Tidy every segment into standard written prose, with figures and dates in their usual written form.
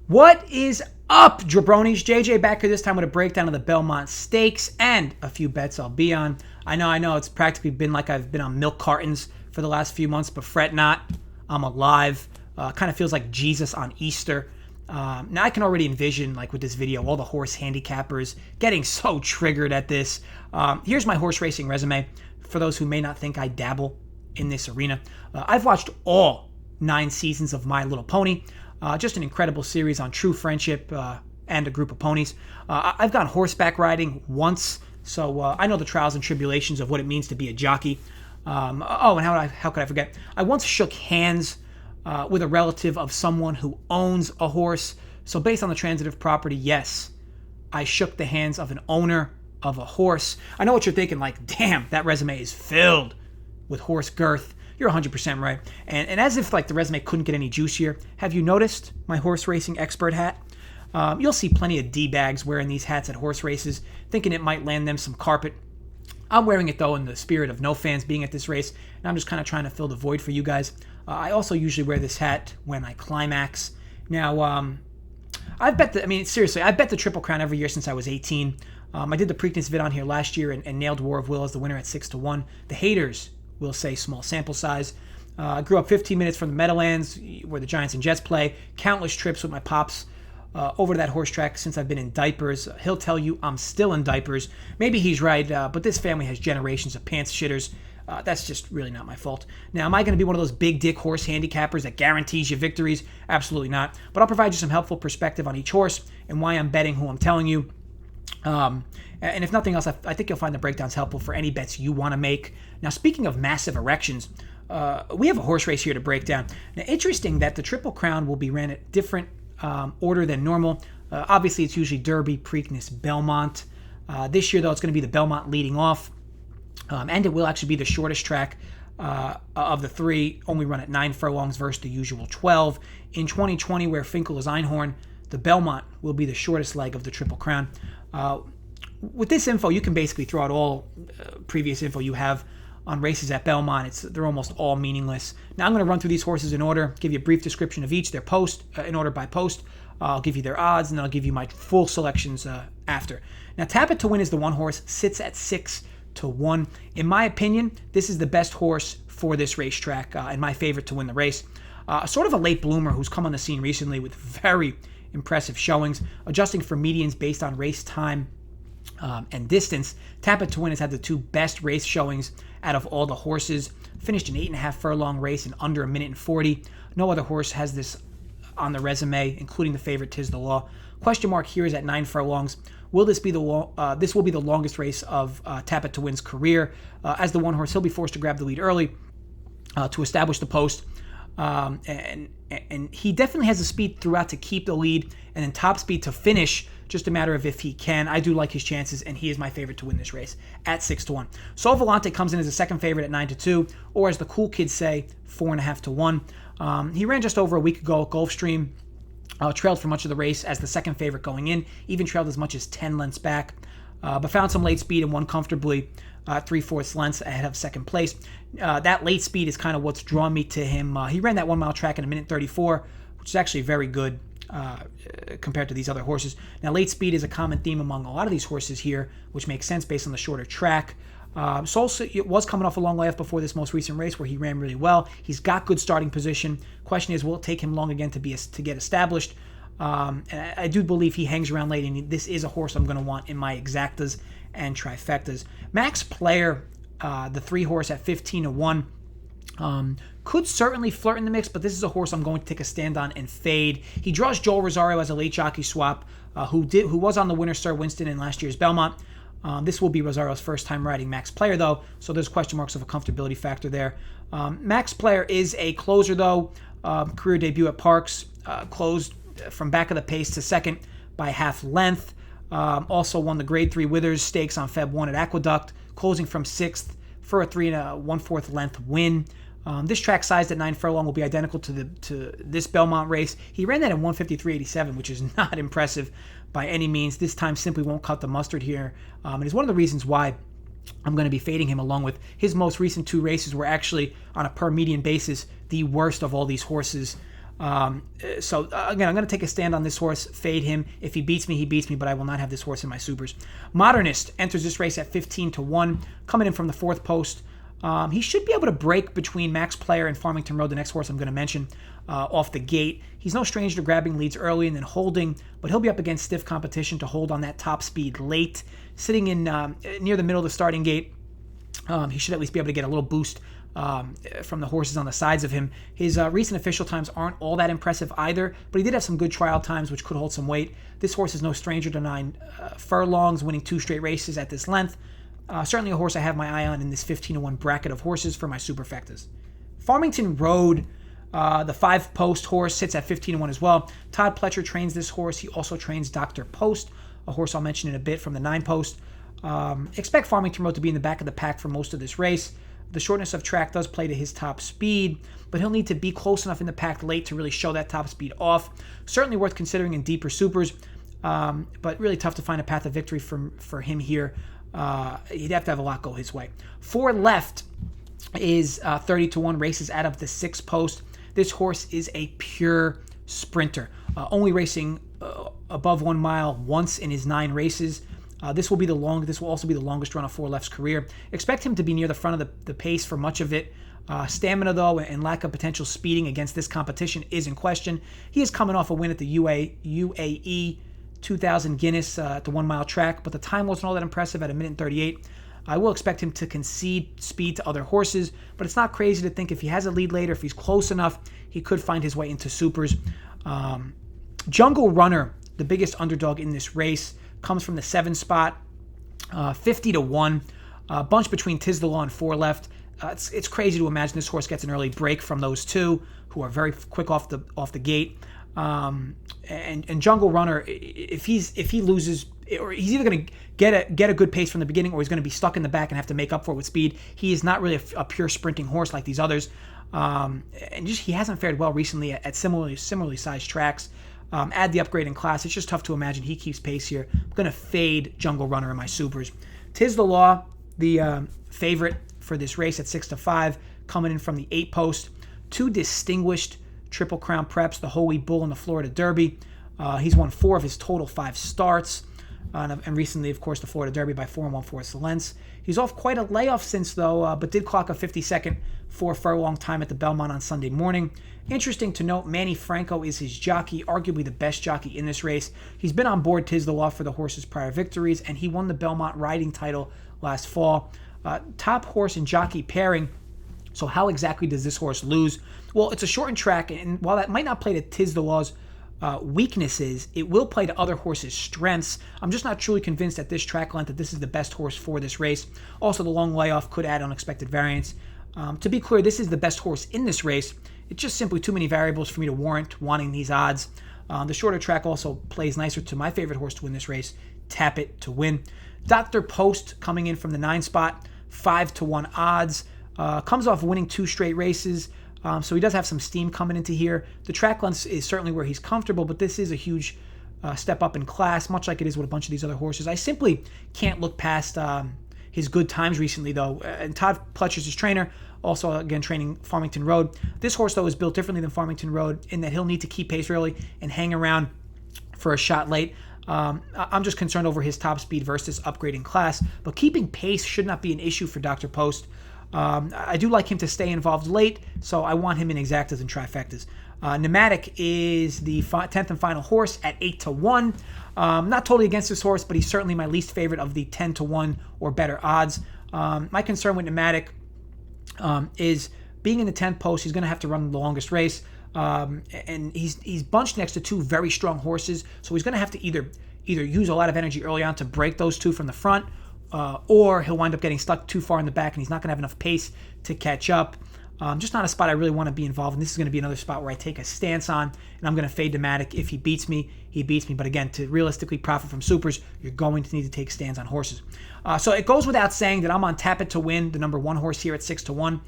What is up, jabronis? JJ back here this time with a breakdown of the Belmont Stakes and a few bets I'll be on. I know, it's practically been like I've been on milk cartons for the last few months, but fret not, I'm alive. Kind of feels like Jesus on Easter. Now I can already envision, like with this video, all the horse handicappers getting so triggered at this. Here's my horse racing resume for those who may not think I dabble in this arena. I've watched all 9 seasons of My Little Pony. Just an incredible series on true friendship and a group of ponies. I've gone horseback riding once, so I know the trials and tribulations of what it means to be a jockey. And how could I forget? I once shook hands with a relative of someone who owns a horse. So based on the transitive property, yes, I shook the hands of an owner of a horse. I know what you're thinking, like, damn, that resume is filled with horse girth. You're 100% right. And as if like the resume couldn't get any juicier, have you noticed my horse racing expert hat? You'll see plenty of D-bags wearing these hats at horse races, thinking it might land them some carpet. I'm wearing it though in the spirit of no fans being at this race, and I'm just kind of trying to fill the void for you guys. I also usually wear this hat when I climax. Now, I've bet the Triple Crown every year since I was 18. I did the Preakness vid on here last year and nailed War of Will as the winner at 6-1. The haters will say small sample size. I grew up 15 minutes from the Meadowlands, where the Giants and Jets play. Countless trips with my pops over to that horse track since I've been in diapers. He'll tell you I'm still in diapers. Maybe he's right, but this family has generations of pants shitters. That's just really not my fault. Now, am I going to be one of those big dick horse handicappers that guarantees you victories? Absolutely not. But I'll provide you some helpful perspective on each horse and why I'm betting who I'm telling you. And if nothing else, I think you'll find the breakdowns helpful for any bets you want to make. Now, speaking of massive erections, we have a horse race here to break down. Now, interesting that the Triple Crown will be ran at different order than normal. Obviously, it's usually Derby, Preakness, Belmont. This year, though, it's going to be the Belmont leading off. And it will actually be the shortest track of the 3, only run at 9 furlongs versus the usual 12. In 2020, where Finkel is Einhorn, the Belmont will be the shortest leg of the Triple Crown. With this info, you can basically throw out all previous info you have on races at Belmont. They're almost all meaningless. Now, I'm going to run through these horses in order, give you a brief description of each, their post, in order by post. I'll give you their odds, and then I'll give you my full selections after. Now, Tap It to Win is the one horse, sits at 6-1. In my opinion, this is the best horse for this racetrack and my favorite to win the race. Sort of a late bloomer who's come on the scene recently with very impressive showings, adjusting for medians based on race time and distance. Tap It to Win has had the 2 best race showings out of all the horses. Finished an 8.5 furlong race in under 1:40. No other horse has this on the resume, including the favorite Tiz the Law. Question mark here is at 9 furlongs. Will this be this will be the longest race of Tap It to Win's career? As the one horse, he'll be forced to grab the lead early to establish the post. And he definitely has the speed throughout to keep the lead, and then top speed to finish. Just a matter of if he can. I do like his chances, and he is my favorite to win this race at 6-1. Sol Volante comes in as a second favorite at 9-2, or as the cool kids say, 4.5-1. He ran just over a week ago at Gulfstream. Trailed for much of the race as the second favorite going in, even trailed as much as 10 lengths back, but found some late speed and won comfortably 3/4 lengths ahead of second place. That late speed is kind of what's drawn me to him. He ran that 1 mile track in 1:34, which is actually very good compared to these other horses. Now, late speed is a common theme among a lot of these horses here, which makes sense based on the shorter track. Sol was coming off a long layoff before this most recent race where he ran really well. He's got good starting position. Question is, will it take him long again to get established? And I do believe he hangs around late, and this is a horse I'm going to want in my exactas and trifectas. Max Player, the 3 horse at 15-1, could certainly flirt in the mix, but this is a horse I'm going to take a stand on and fade. He draws Joel Rosario as a late jockey swap, who was on the winner Sir Winston in last year's Belmont. This will be Rosario's first time riding Max Player, though, so there's question marks of a comfortability factor there. Max Player is a closer, though. Career debut at Parks, closed from back of the pace to second by half length. Also won the Grade 3 Withers Stakes on Feb 1 at Aqueduct, closing from 6th for a 3 1/4 length win. This track sized at 9 furlong will be identical to this Belmont race. He ran that in 1:53.87, which is not impressive by any means. This time simply won't cut the mustard here. And is one of the reasons why I'm going to be fading him, along with his most recent 2 races were actually, on a per median basis, the worst of all these horses So again, I'm going to take a stand on this horse, fade him. If he beats me, he beats me, but I will not have this horse in my supers. Modernist enters this race at 15-1, coming in from the fourth post. He should be able to break between Max Player and Farmington Road, the next horse I'm going to mention, off the gate. He's no stranger to grabbing leads early and then holding, but he'll be up against stiff competition to hold on that top speed late. Sitting in near the middle of the starting gate, he should at least be able to get a little boost from the horses on the sides of him. His recent official times aren't all that impressive either, but he did have some good trial times, which could hold some weight. This horse is no stranger to 9 furlongs, winning 2 straight races at this length. Certainly a horse I have my eye on in this 15-1 bracket of horses for my superfectas. Farmington Road, the 5-post horse, sits at 15-1 as well. Todd Pletcher trains this horse. He also trains Dr. Post, a horse I'll mention in a bit from the 9-post. Expect Farmington Road to be in the back of the pack for most of this race. The shortness of track does play to his top speed, but he'll need to be close enough in the pack late to really show that top speed off. Certainly worth considering in deeper supers, but really tough to find a path of victory for him here. He'd have to have a lot go his way. 4 Left is 30-1, races out of the 6th post. This horse is a pure sprinter, only racing above 1 mile once in his 9 races. This will also be the longest run of 4 Left's career. Expect him to be near the front of the pace for much of it. Stamina, though, and lack of potential speeding against this competition is in question. He is coming off a win at the UAE 2000 Guinness at the 1 mile track, but the time wasn't all that impressive at 1:38. I will expect him to concede speed to other horses, but it's not crazy to think if he has a lead later, if he's close enough, he could find his way into supers. Jungle Runner, the biggest underdog in this race, comes from the 7 spot, 50-1. Bunch between Tiz the Law and 4 Left. It's crazy to imagine this horse gets an early break from those two, who are very quick off the gate. And Jungle Runner, if he loses, or he's either going to get a good pace from the beginning, or he's going to be stuck in the back and have to make up for it with speed. He is not really a pure sprinting horse like these others, and just he hasn't fared well recently at similarly sized tracks. Add the upgrade in class, it's just tough to imagine he keeps pace here. I'm going to fade Jungle Runner in my supers. Tiz the Law, the favorite for this race at 6-5, coming in from the 8 post. 2 distinguished Triple Crown preps, the Holy Bull and the Florida Derby. He's won 4 of his total 5 starts, and recently, of course, the Florida Derby by 4 1/4 lengths. He's off quite a layoff since, though, but did clock a 52nd 4 furlong time at the Belmont on Sunday morning. Interesting to note, Manny Franco is his jockey, arguably the best jockey in this race. He's been on board Tiz the Law for the horse's prior victories, and he won the Belmont riding title last fall. Top horse and jockey pairing. So how exactly does this horse lose? Well, it's a shortened track, and while that might not play to Tiz the Law's weaknesses, it will play to other horses' strengths. I'm just not truly convinced at this track length that this is the best horse for this race. Also, the long layoff could add unexpected variance. To be clear, this is the best horse in this race. It's just simply too many variables for me to warrant wanting these odds. The shorter track also plays nicer to my favorite horse to win this race, Tap It to Win. Dr. Post coming in from the 9 spot, 5-1 odds. Comes off winning 2 straight races, so he does have some steam coming into here. The track length is certainly where he's comfortable, but this is a huge step up in class, much like it is with a bunch of these other horses. I simply can't look past his good times recently, though. And Todd Pletcher's his trainer, also, again, training Farmington Road. This horse, though, is built differently than Farmington Road in that he'll need to keep pace early and hang around for a shot late. I'm just concerned over his top speed versus upgrading class, but keeping pace should not be an issue for Dr. Post. I do like him to stay involved late, so I want him in exactas and trifectas. Pneumatic is the 10th and final horse at 8-1. Not totally against this horse, but he's certainly my least favorite of the 10-1 or better odds. My concern with Pneumatic is being in the 10th post. He's going to have to run the longest race, and he's bunched next to 2 very strong horses, so he's going to have to either use a lot of energy early on to break those 2 from the front, or he'll wind up getting stuck too far in the back, and he's not going to have enough pace to catch up. Just not a spot I really want to be involved in. This is going to be another spot where I take a stance on, and I'm going to fade Pneumatic. If he beats me, he beats me. But again, to realistically profit from supers, you're going to need to take stands on horses. So it goes without saying that I'm on Tap It to Win, the number 1 horse here at 6-1.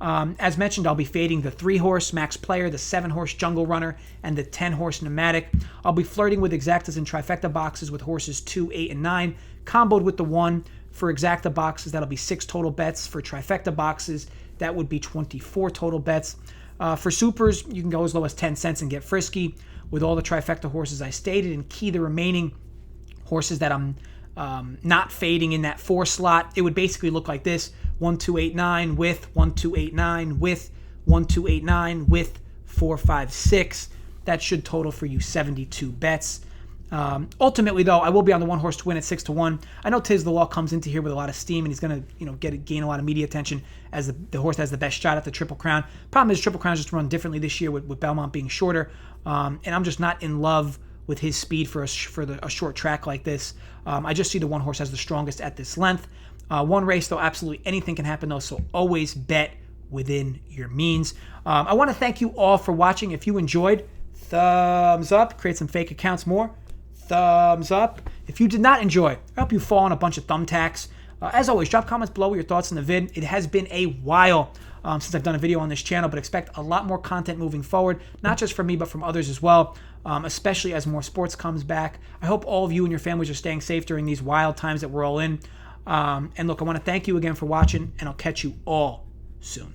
As mentioned, I'll be fading the 3-horse Max Player, the 7-horse Jungle Runner, and the 10-horse Pneumatic. I'll be flirting with exactas and trifecta boxes with horses 2, 8, and 9, comboed with the 1. For exacta boxes, that'll be 6 total bets. For trifecta boxes, that would be 24 total bets. For supers, you can go as low as 10 cents and get frisky with all the trifecta horses I stated, and key the remaining horses that I'm not fading in that 4 slot. It would basically look like this: 1, 2, 8, 9 with 1, 2, 8, 9 with 1, 2, 8, 9 with 4, 5, 6. That should total for you 72 bets. Ultimately, though, I will be on the one horse to win at 6-1. I know Tiz the Law comes into here with a lot of steam, and he's going to gain a lot of media attention as the horse that has the best shot at the Triple Crown. Problem is, Triple Crown's just run differently this year with Belmont being shorter, and I'm just not in love with his speed for a short track like this. I just see the one horse as the strongest at this length. One race, though, absolutely anything can happen, though, so always bet within your means. I want to thank you all for watching. If you enjoyed, thumbs up. Create some fake accounts more. Thumbs up. If you did not enjoy, I hope you fall on a bunch of thumbtacks. As always, drop comments below with your thoughts on the vid. It has been a while since I've done a video on this channel, but expect a lot more content moving forward, not just from me, but from others as well, especially as more sports comes back. I hope all of you and your families are staying safe during these wild times that we're all in. And look, I want to thank you again for watching, and I'll catch you all soon.